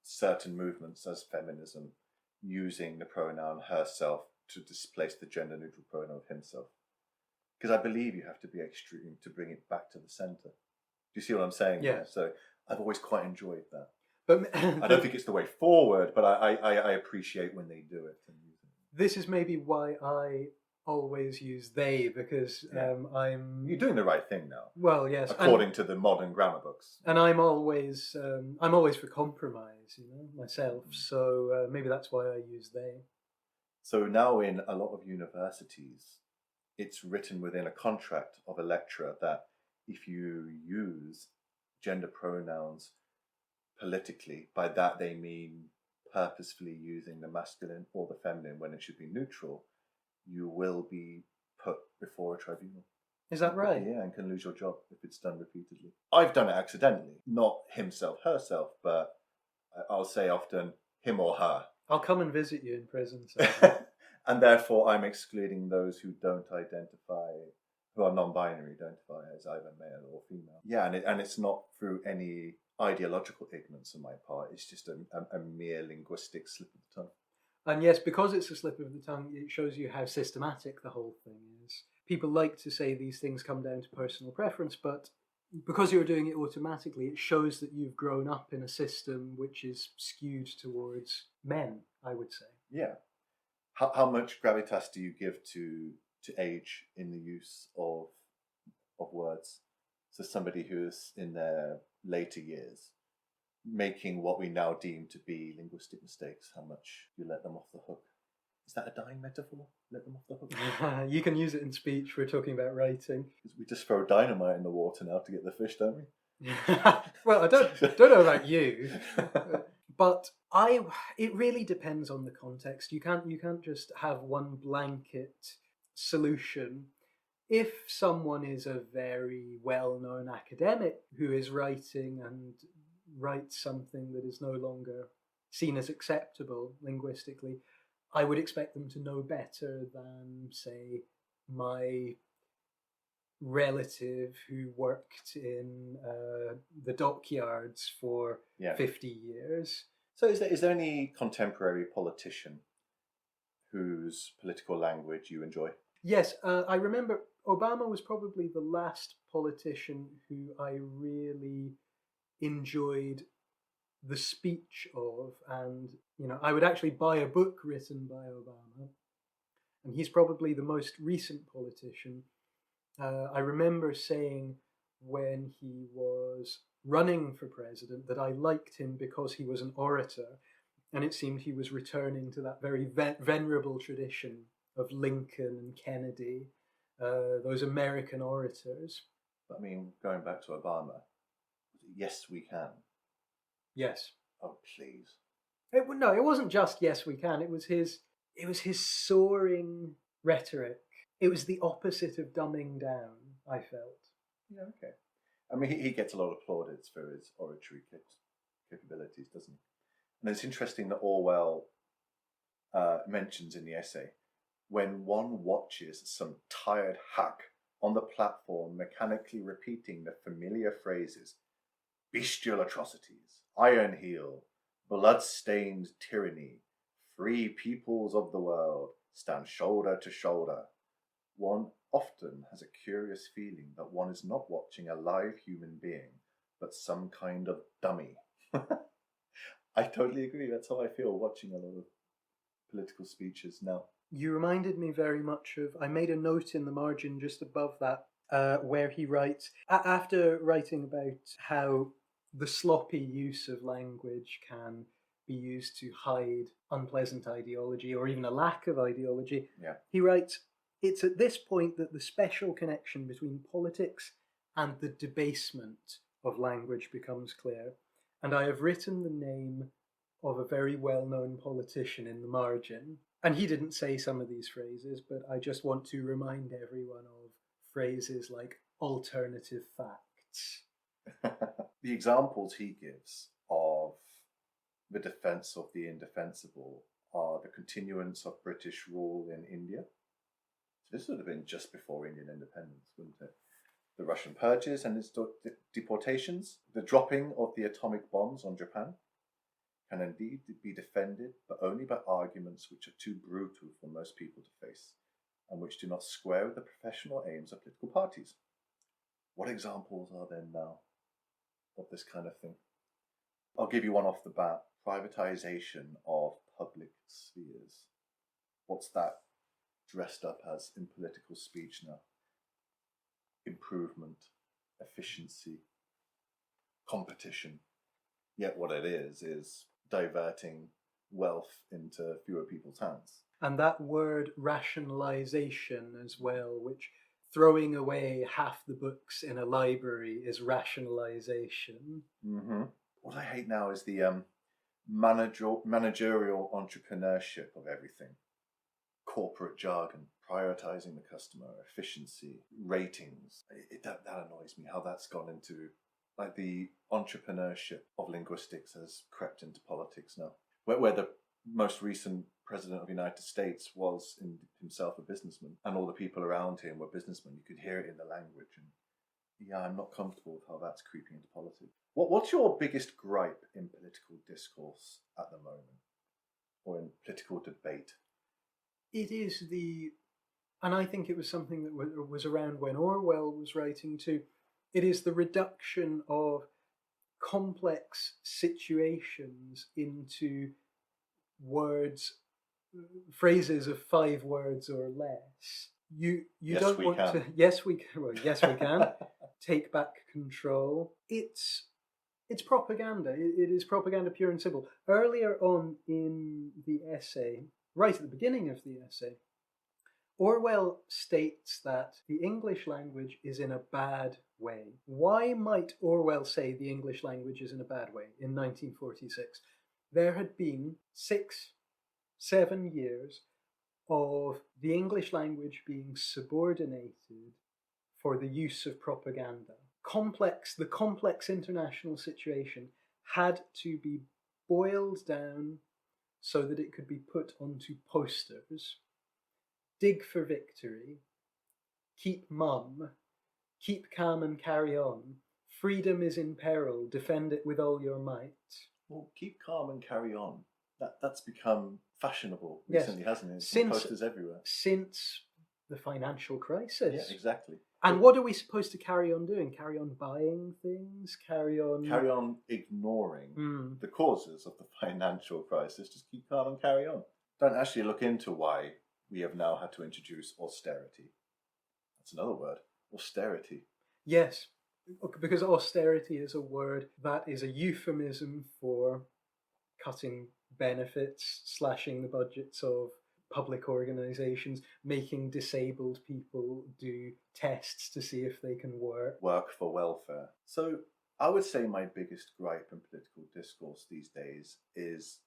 certain movements as feminism, using the pronoun herself to displace the gender-neutral pronoun of himself. Because I believe you have to be extreme to bring it back to the centre. Do you see what I'm saying? Yeah. So I've always quite enjoyed that. But I don't think it's the way forward, but I appreciate when they do it. This is maybe why I always use they, because You're doing the right thing now. Well, yes, according to the modern grammar books. And I'm always for compromise, myself. So maybe that's why I use they. So now in a lot of universities, it's written within a contract of a lecturer that if you use gender pronouns politically, by that they mean purposefully using the masculine or the feminine when it should be neutral, you will be put before a tribunal. Is that right? Yeah, and can lose your job if it's done repeatedly. I've done it accidentally, not himself, herself, but I'll say often him or her. I'll come and visit you in prison. So. And therefore I'm excluding those who are non-binary, identify as either male or female. Yeah, and it's not through any ideological ignorance on my part, it's just a mere linguistic slip of the tongue. And yes, because it's a slip of the tongue, it shows you how systematic the whole thing is. People like to say these things come down to personal preference, but because you're doing it automatically, it shows that you've grown up in a system which is skewed towards men, I would say. Yeah. How much gravitas do you give to age in the use of words? So somebody who's in their later years, making what we now deem to be linguistic mistakes, how much you let them off the hook? Is that a dying metaphor? Let them off the hook? You can use it in speech. We're talking about writing. We just throw dynamite in the water now to get the fish, don't we? Well, I don't know about you, but it really depends on the context. You can't just have one blanket solution. If someone is a very well-known academic who is writing and writes something that is no longer seen as acceptable linguistically, I would expect them to know better than, say, my relative who worked in the dockyards for Yeah. 50 years. So is there any contemporary politician whose political language you enjoy? Yes, I remember Obama was probably the last politician who I really enjoyed the speech of, and I would actually buy a book written by Obama, and he's probably the most recent politician. I remember saying when he was running for president that I liked him because he was an orator, and it seemed he was returning to that very venerable tradition of Lincoln and Kennedy, those American orators. I mean, going back to Obama, yes, we can. Yes. Oh, please. No, it wasn't just yes, we can. It was his soaring rhetoric. It was the opposite of dumbing down, I felt. Yeah, okay. I mean, he gets a lot of plaudits for his oratory capabilities, doesn't he? And it's interesting that Orwell mentions in the essay, when one watches some tired hack on the platform mechanically repeating the familiar phrases, bestial atrocities, iron heel, blood-stained tyranny, free peoples of the world, stand shoulder to shoulder, one often has a curious feeling that one is not watching a live human being, but some kind of dummy. I totally agree. That's how I feel watching a lot of political speeches now. You reminded me very much of, I made a note in the margin just above that, where he writes, after writing about how the sloppy use of language can be used to hide unpleasant ideology or even a lack of ideology, Yeah. he writes, it's at this point that the special connection between politics and the debasement of language becomes clear. And I have written the name of a very well-known politician in the margin. And he didn't say some of these phrases, but I just want to remind everyone of phrases like alternative facts. The examples he gives of the defense of the indefensible are the continuance of British rule in India. So this would have been just before Indian independence, wouldn't it? The Russian purges and its deportations, the dropping of the atomic bombs on Japan, can indeed be defended, but only by arguments which are too brutal for most people to face, and which do not square with the professional aims of political parties. What examples are there now of this kind of thing? I'll give you one off the bat. Privatization of public spheres. What's that dressed up as in political speech now? Improvement, efficiency, competition. Yet what it is diverting wealth into fewer people's hands. And that word rationalization as well, which throwing away half the books in a library is rationalization. Mm-hmm. What I hate now is the managerial entrepreneurship of everything. Corporate jargon, prioritizing the customer, efficiency, ratings. That annoys me, how that's gone into, like, the entrepreneurship of linguistics has crept into politics now. Where the most recent president of the United States was himself a businessman, and all the people around him were businessmen. You could hear it in the language. And yeah, I'm not comfortable with how that's creeping into politics. What's your biggest gripe in political discourse at the moment, or in political debate? It is and I think it was something that was around when Orwell was writing too, it is the reduction of complex situations into words, phrases of 5 words or less. You Yes, don't we want can. to. Yes, we can. Well, yes, we can. Take back control. It's propaganda. It is propaganda, pure and simple. Earlier on in the essay, right at the beginning of the essay, Orwell states that the English language is in a bad way. Why might Orwell say the English language is in a bad way in 1946? There had been 6-7 years of the English language being subordinated for the use of propaganda. The complex international situation had to be boiled down so that it could be put onto posters. Dig for victory, keep mum, keep calm and carry on, freedom is in peril, defend it with all your might. Well, keep calm and carry on. That's become fashionable recently, hasn't it? Posters everywhere. Since the financial crisis. Yeah, exactly. And what are we supposed to carry on doing? Carry on buying things? Carry on ignoring the causes of the financial crisis. Just keep calm and carry on. Don't actually look into why we have now had to introduce austerity. That's another word. Austerity. Yes, because austerity is a word that is a euphemism for cutting benefits, slashing the budgets of public organisations, making disabled people do tests to see if they can work. Work for welfare. So I would say my biggest gripe in political discourse these days is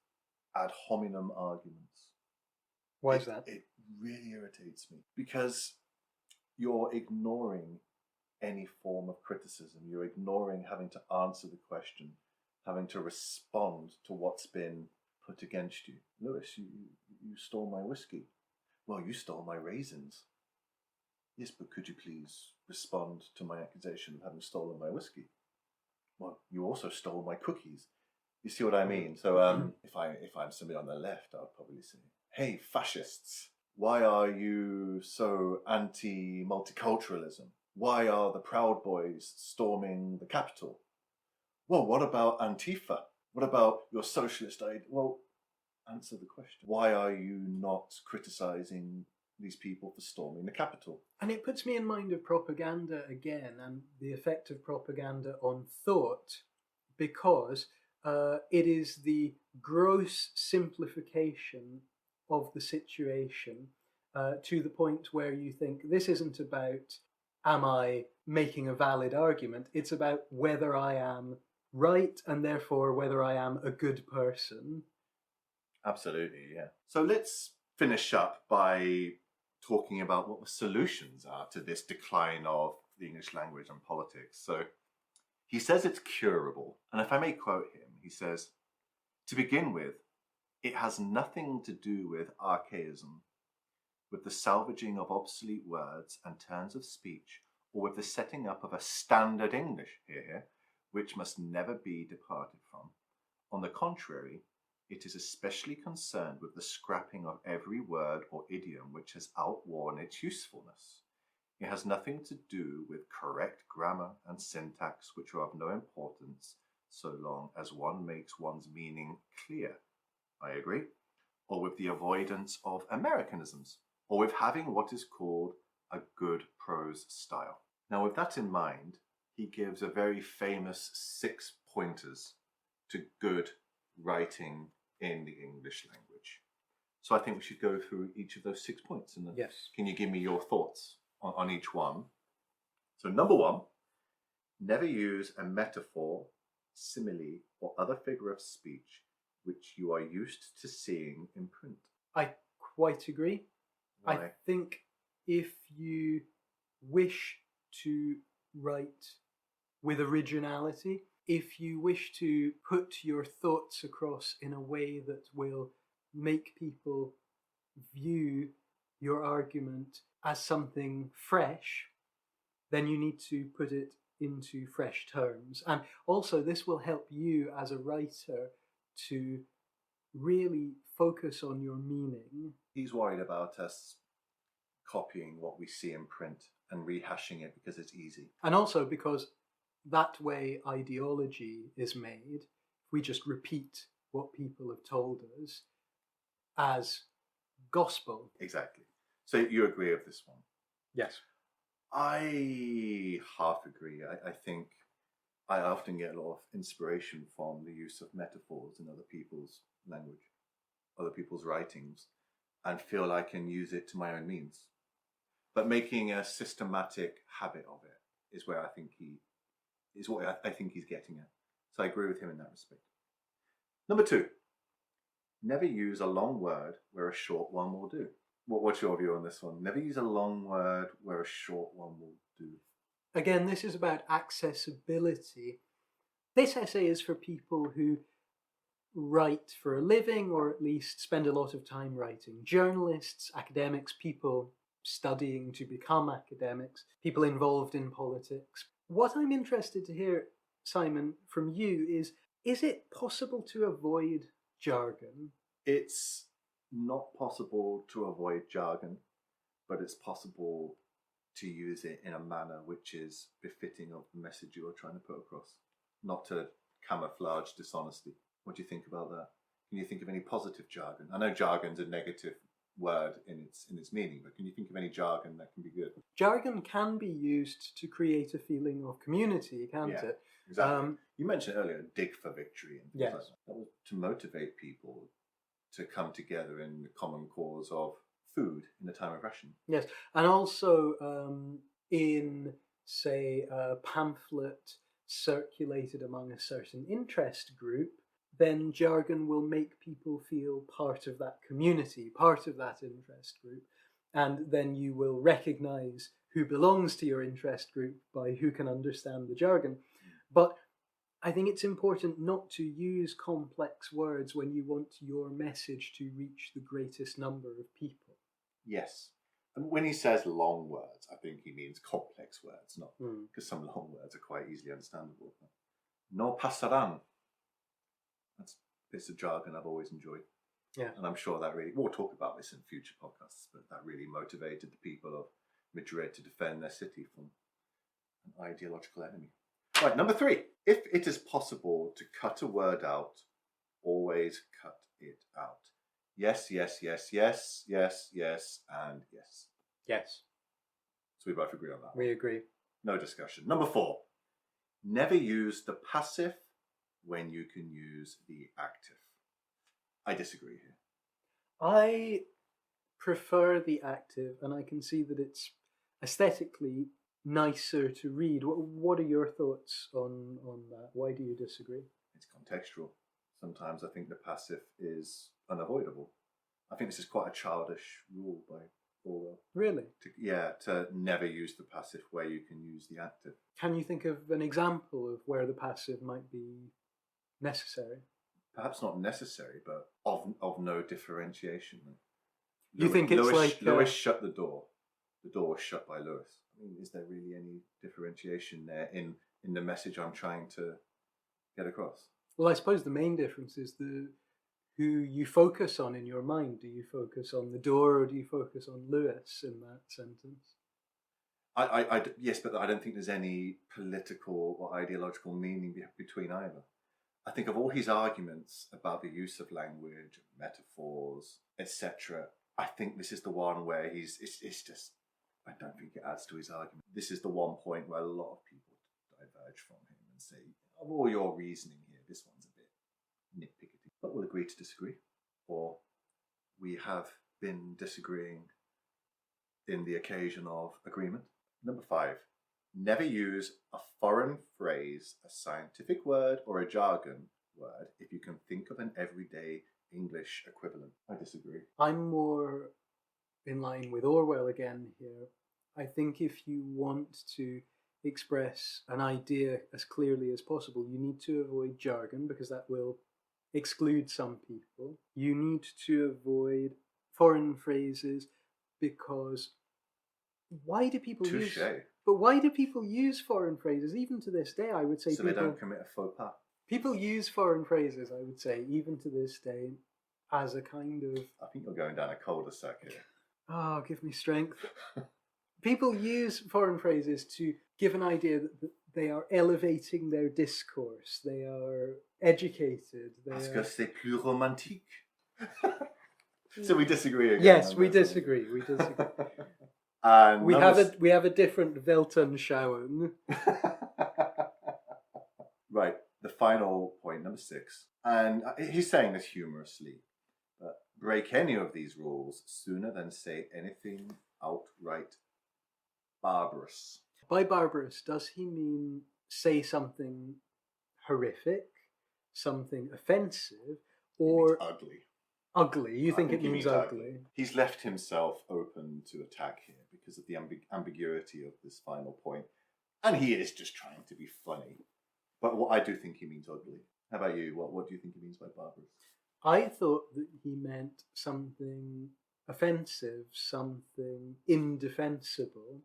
ad hominem arguments. Why is that? It really irritates me because you're ignoring any form of criticism. You're ignoring having to answer the question, having to respond to what's been put against you. Lewis, you stole my whiskey. Well, you stole my raisins. Yes, but could you please respond to my accusation of having stolen my whiskey? Well, you also stole my cookies. You see what I mean? So if I'm somebody on the left, I'll probably say, hey, fascists, why are you so anti-multiculturalism? Why are the Proud Boys storming the Capitol? Well, what about Antifa? What about your socialist idea? Well, answer the question. Why are you not criticising these people for storming the Capitol? And it puts me in mind of propaganda again and the effect of propaganda on thought, because it is the gross simplification of the situation to the point where you think this isn't about am I making a valid argument, it's about whether I am right and therefore whether I am a good person. Absolutely, yeah. So let's finish up by talking about what the solutions are to this decline of the English language and politics. So he says it's curable. And if I may quote him, he says, to begin with, it has nothing to do with archaism, with the salvaging of obsolete words and turns of speech, or with the setting up of a standard English, here, which must never be departed from. On the contrary, it is especially concerned with the scrapping of every word or idiom which has outworn its usefulness. It has nothing to do with correct grammar and syntax, which are of no importance so long as one makes one's meaning clear. I agree. Or with the avoidance of Americanisms, or with having what is called a good prose style. Now, with that in mind, he gives a very famous 6 pointers to good writing in the English language. So I think we should go through each of those 6 points. And yes. Can you give me your thoughts on each one? So number 1, never use a metaphor, simile, or other figure of speech which you are used to seeing in print. I quite agree. Why? I think if you wish to write with originality, if you wish to put your thoughts across in a way that will make people view your argument as something fresh, then you need to put it into fresh terms. And also this will help you as a writer to really focus on your meaning. He's worried about us copying what we see in print and rehashing it because it's easy. And also because that way ideology is made. We just repeat what people have told us as gospel. Exactly. So you agree with this one? Yes. I half agree. I think I often get a lot of inspiration from the use of metaphors in other people's language, other people's writings, and feel I can use it to my own means. but making a systematic habit of it is where I think I think he's getting at. So I agree with him in that respect. Number 2, never use a long word where a short one will do. What's your view on this one? Never use a long word where a short one will do. Again, this is about accessibility. This essay is for people who write for a living, or at least spend a lot of time writing. Journalists, academics, people studying to become academics, people involved in politics. What I'm interested to hear, Simon, from you is it possible to avoid jargon? It's not possible to avoid jargon, but it's possible to use it in a manner which is befitting of the message you are trying to put across, not to camouflage dishonesty. What do you think about that? Can you think of any positive jargon? I know jargon's a negative word in its meaning, but can you think of any jargon that can be good? Jargon can be used to create a feeling of community, can't it? Exactly. You mentioned earlier, dig for victory and things Yes. like that. That was to motivate people to come together in the common cause of food in a time of rationing. Yes, and also in, say, a pamphlet circulated among a certain interest group, then jargon will make people feel part of that community, part of that interest group, and then you will recognize who belongs to your interest group by who can understand the jargon. But I think it's important not to use complex words when you want your message to reach the greatest number of people. Yes. And when he says long words, I think he means complex words, not because some long words are quite easily understandable. No pasaran. It's a jargon I've always enjoyed. Yeah. And I'm sure that really, we'll talk about this in future podcasts, but that really motivated the people of Madrid to defend their city from an ideological enemy. Right, number 3. If it is possible to cut a word out, always cut it out. Yes, yes, yes, yes, yes, yes, and yes. Yes. So we both agree on that. We agree. No discussion. Number 4. Never use the passive when you can use the active. I disagree here. I prefer the active, and I can see that it's aesthetically nicer to read. What are your thoughts on that? Why do you disagree? It's contextual. Sometimes I think the passive is unavoidable. I think this is quite a childish rule by Orwell. Really? To never use the passive where you can use the active. Can you think of an example of where the passive might be necessary? Perhaps not necessary, but of no differentiation. You think it's Lewis shut the door. The door was shut by Lewis. I mean, is there really any differentiation there in the message I'm trying to get across? Well, I suppose the main difference is who you focus on in your mind. Do you focus on the door, or do you focus on Lewis in that sentence? Yes, but I don't think there's any political or ideological meaning between either. I think of all his arguments about the use of language, metaphors, etc., I think this is the one where it's just, I don't think it adds to his argument. This is the one point where a lot of people diverge from him and say, of all your reasoning here, this one's a bit nitpicky. But we'll agree to disagree. Or we have been disagreeing in the occasion of agreement. Number 5. Never use a foreign phrase, a scientific word, or a jargon word if you can think of an everyday English equivalent. I disagree. I'm more in line with Orwell again here. I think if you want to express an idea as clearly as possible, you need to avoid jargon because that will exclude some people. You need to avoid foreign phrases because why do people use... But why do people use foreign phrases? Even to this day, I would say so they don't commit a faux pas. People use foreign phrases, I would say, even to this day, as a kind of... I think you're going down a cul-de-sac here. Oh, give me strength. People use foreign phrases to give an idea that they are elevating their discourse. They are educated. Parce que c'est plus romantique. So we disagree again. Yes, we disagree. We disagree. And we have a different Weltanschauung. Right, the final point, number 6. And he's saying this humorously. But break any of these rules sooner than say anything outright barbarous. By barbarous, does he mean say something horrific, something offensive, He means or ugly. ugly? You I think it he means means ugly? He's left himself open to attack here because of the ambiguity of this final point. And he is just trying to be funny. But what I do think he means ugly. How about you? What do you think he means by barbarous? I thought that he meant something offensive, something indefensible.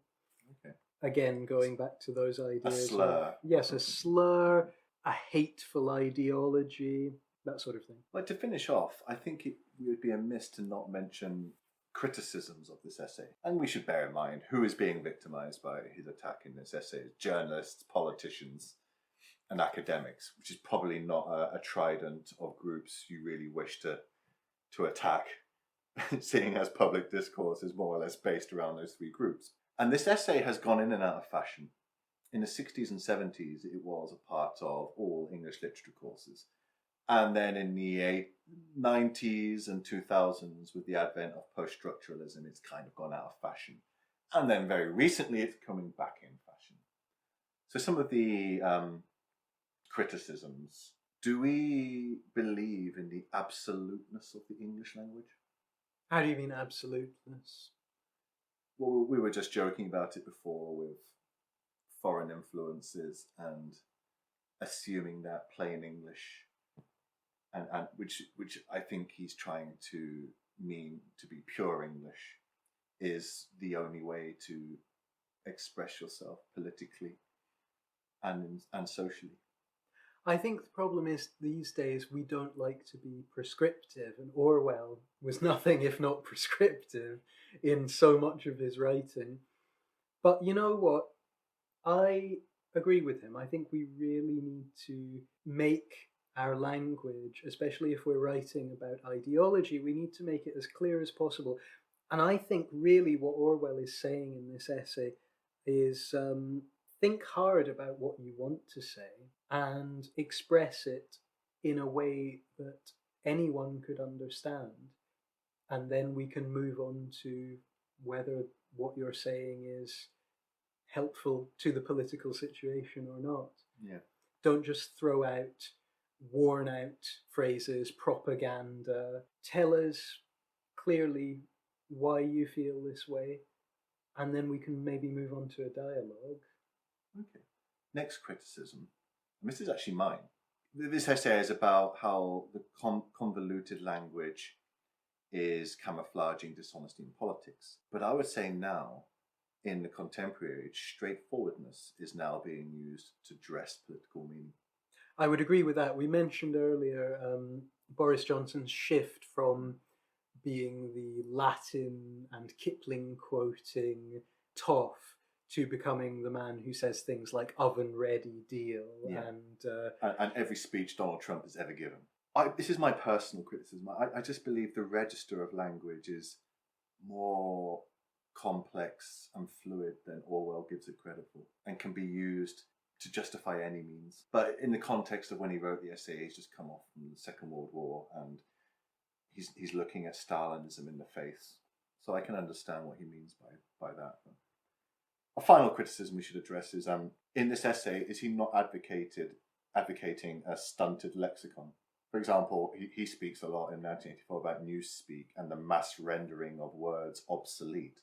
Okay. Again, going back to those ideas. A slur. Yes, a slur, a hateful ideology, that sort of thing. But to finish off, I think it would be amiss to not mention criticisms of this essay. And we should bear in mind who is being victimized by his attack in this essay: journalists, politicians, and academics, which is probably not a trident of groups you really wish to attack, seeing as public discourse is more or less based around those three groups. And this essay has gone in and out of fashion. In the 60s and 70s, it was a part of all English literature courses. And then in the 90s and 2000s, with the advent of post-structuralism, it's kind of gone out of fashion. And then very recently, it's coming back in fashion. So some of the criticisms: do we believe in the absoluteness of the English language? How do you mean absoluteness? Well, we were just joking about it before with foreign influences and assuming that plain English, and which I think he's trying to mean to be pure English, is the only way to express yourself politically and socially. I think the problem is these days we don't like to be prescriptive, and Orwell was nothing if not prescriptive in so much of his writing. But you know what? I agree with him. I think we really need to make our language, especially if we're writing about ideology, we need to make it as clear as possible. And I think really what Orwell is saying in this essay is think hard about what you want to say and express it in a way that anyone could understand. And then we can move on to whether what you're saying is helpful to the political situation or not. Yeah. Don't just throw out worn out phrases, propaganda. Tell us clearly why you feel this way, and then we can maybe move on to a dialogue. Okay. Next criticism. And this is actually mine. This essay is about how the convoluted language is camouflaging dishonesty in politics. But I would say now, in the contemporary age, straightforwardness is now being used to dress political meaning. I would agree with that. We mentioned earlier Boris Johnson's shift from being the Latin and Kipling quoting toff to becoming the man who says things like oven ready deal. Yeah. And every speech Donald Trump has ever given. This is my personal criticism. I just believe the register of language is more complex and fluid than Orwell gives it credit for, and can be used to justify any means. But in the context of when he wrote the essay, he's just come off from the Second World War, and he's looking at Stalinism in the face. So I can understand what he means by that. But a final criticism we should address is in this essay, is he not advocating a stunted lexicon? For example, he speaks a lot in 1984 about newspeak and the mass rendering of words obsolete.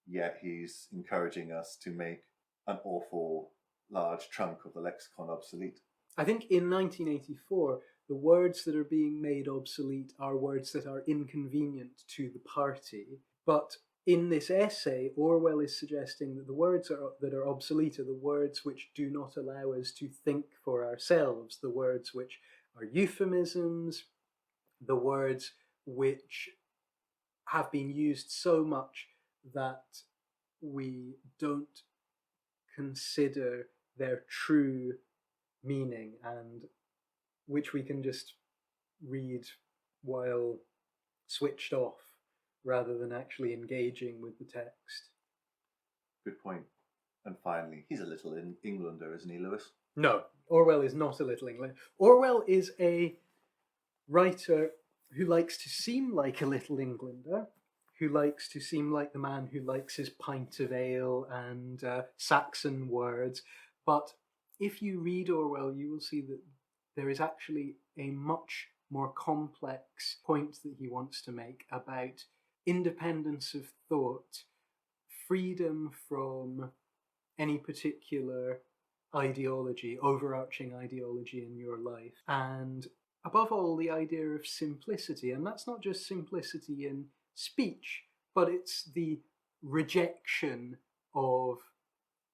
Yet he's encouraging us to make an awful large chunk of the lexicon obsolete. I think in 1984, the words that are being made obsolete are words that are inconvenient to the party. But in this essay, Orwell is suggesting that the words that are obsolete are the words which do not allow us to think for ourselves, the words which are euphemisms, the words which have been used so much that we don't consider their true meaning, and which we can just read while switched off rather than actually engaging with the text. Good point. And finally, he's a little Englander, isn't he, Lewis? No, Orwell is not a little Englander. Orwell is a writer who likes to seem like a little Englander, who likes to seem like the man who likes his pint of ale and Saxon words. But if you read Orwell, you will see that there is actually a much more complex point that he wants to make about independence of thought, freedom from any particular ideology, overarching ideology in your life, and above all, the idea of simplicity. And that's not just simplicity in speech, but it's the rejection of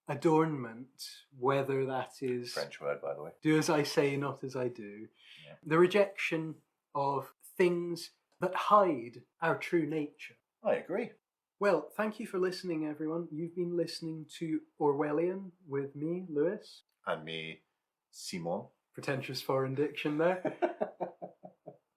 adornment, whether that is French word, by the way. Do as I say, not as I do. Yeah. The rejection of things that hide our true nature. I agree. Well, thank you for listening, everyone. You've been listening to Orwellian with me, Lewis. And me, Simon. Pretentious foreign diction there.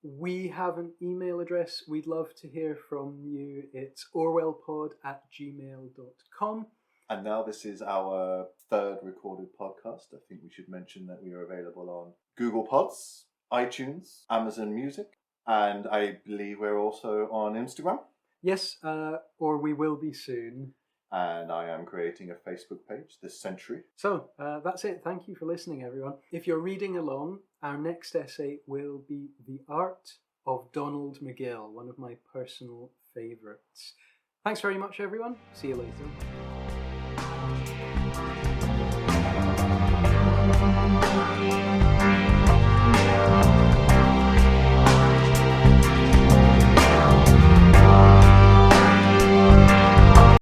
We have an email address we'd love to hear from you. It's orwellpod@gmail.com. And now this is our third recorded podcast. I think we should mention that we are available on Google Pods, iTunes, Amazon Music, and I believe we're also on Instagram. Yes, or we will be soon. And I am creating a Facebook page this century. So that's it. Thank you for listening, everyone. If you're reading along, our next essay will be The Art of Donald McGill, one of my personal favourites. Thanks very much, everyone. See you later.